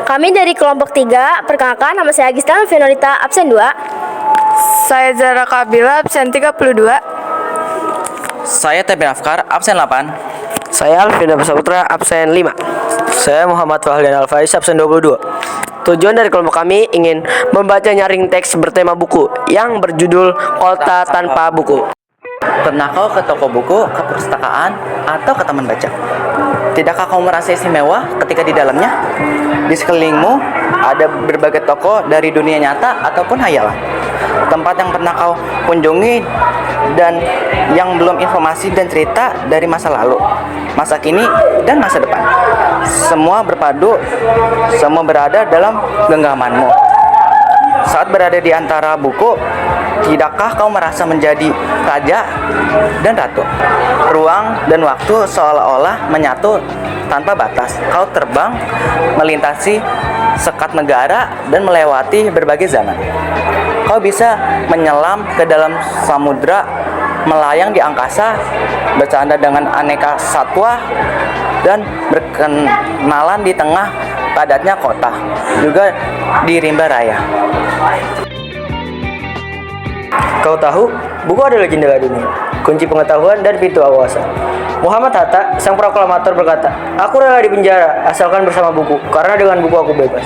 Kami dari kelompok 3, perkenalkan nama saya Agista Venolita, absen 2. Saya Zara Kabila, absen 32. Saya Teben Afkar, absen 8. Saya Alvin Saputra, absen 5. Saya Muhammad Fahlian Alfaiz, absen 22. Tujuan dari kelompok kami ingin membaca nyaring teks bertema buku yang berjudul Kota Tanpa Buku. Pernah kau ke toko buku, ke perpustakaan, atau ke taman baca? Tidakkah kau merasa istimewa ketika di dalamnya? Di sekelilingmu ada berbagai toko dari dunia nyata ataupun hayalan. Tempat yang pernah kau kunjungi dan yang belum informasi dan cerita dari masa lalu, masa kini, dan masa depan. Semua berpadu, semua berada dalam genggamanmu. Saat berada di antara buku, tidakkah kau merasa menjadi raja dan ratu? Ruang dan waktu seolah-olah menyatu tanpa batas. Kau terbang, melintasi sekat negara dan melewati berbagai zaman. Kau bisa menyelam ke dalam samudra, melayang di angkasa, bercanda dengan aneka satwa, dan berkenalan di tengah padatnya kota, juga di rimba raya. Kau tahu, buku adalah jendela dunia, kunci pengetahuan dan pintu wawasan. Muhammad Hatta, sang proklamator berkata, "Aku rela di penjara asalkan bersama buku, karena dengan buku aku bebas."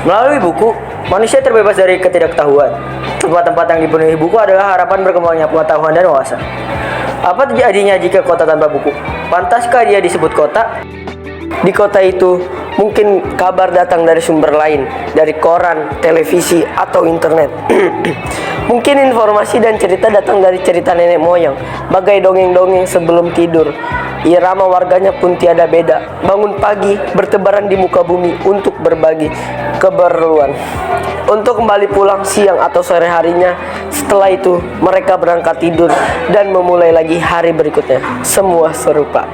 Melalui buku, manusia terbebas dari ketidaktahuan. Tempat-tempat yang dipenuhi buku adalah harapan berkembangnya pengetahuan dan wawasan. Apa terjadinya jika kota tanpa buku? Pantaskah dia disebut kota? Di kota itu, mungkin kabar datang dari sumber lain, dari koran, televisi, atau internet. Mungkin informasi dan cerita datang dari cerita nenek moyang, bagai dongeng-dongeng sebelum tidur. Irama warganya pun tiada beda. Bangun pagi, bertebaran di muka bumi untuk berbagi keperluan. Untuk kembali pulang siang atau sore harinya. Setelah itu, mereka berangkat tidur dan memulai lagi hari berikutnya. Semua serupa.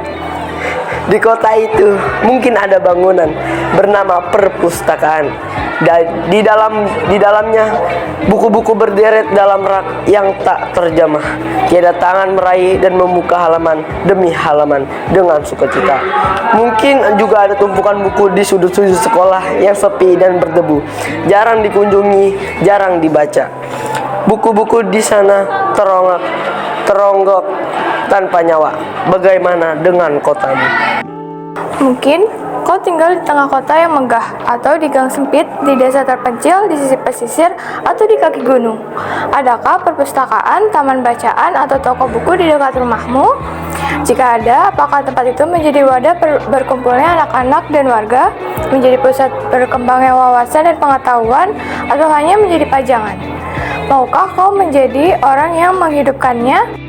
Di kota itu mungkin ada bangunan bernama perpustakaan. Dan di dalamnya buku-buku berderet dalam rak yang tak terjamah. Tiada tangan meraih dan membuka halaman demi halaman dengan sukacita. Mungkin juga ada tumpukan buku di sudut-sudut sekolah yang sepi dan berdebu. Jarang dikunjungi, jarang dibaca. Buku-buku di sana teronggok tanpa nyawa. Bagaimana dengan kotamu? Mungkin kau tinggal di tengah kota yang megah, atau di gang sempit, di desa terpencil, di sisi pesisir, atau di kaki gunung. Adakah perpustakaan, taman bacaan, atau toko buku di dekat rumahmu? Jika ada, apakah tempat itu menjadi wadah berkumpulnya anak-anak dan warga, menjadi pusat berkembangnya wawasan dan pengetahuan, atau hanya menjadi pajangan? Maukah kau menjadi orang yang menghidupkannya?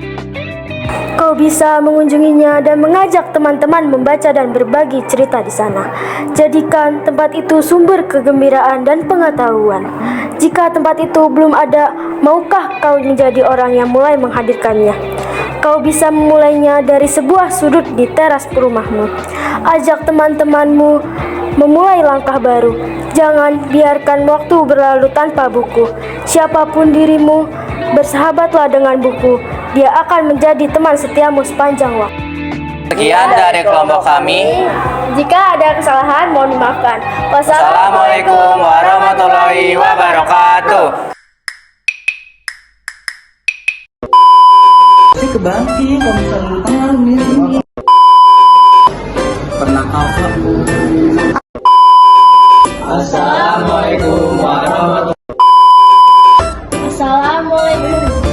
Kau bisa mengunjunginya dan mengajak teman-teman membaca dan berbagi cerita di sana. Jadikan tempat itu sumber kegembiraan dan pengetahuan. Jika tempat itu belum ada, maukah kau menjadi orang yang mulai menghadirkannya? Kau bisa memulainya dari sebuah sudut di teras rumahmu. Ajak teman-temanmu memulai langkah baru. Jangan biarkan waktu berlalu tanpa buku. Siapapun dirimu, bersahabatlah dengan buku. Dia akan menjadi teman setiamu sepanjang waktu. Sekian dari kelompok kami. Jika ada kesalahan, mohon dimaafkan. Wassalamualaikum warahmatullahi wabarakatuh. Kebanting kalau misalnya lu tengah ini. Pernah kau ke Assalamualaikum warahmatullahi Assalamualaikum.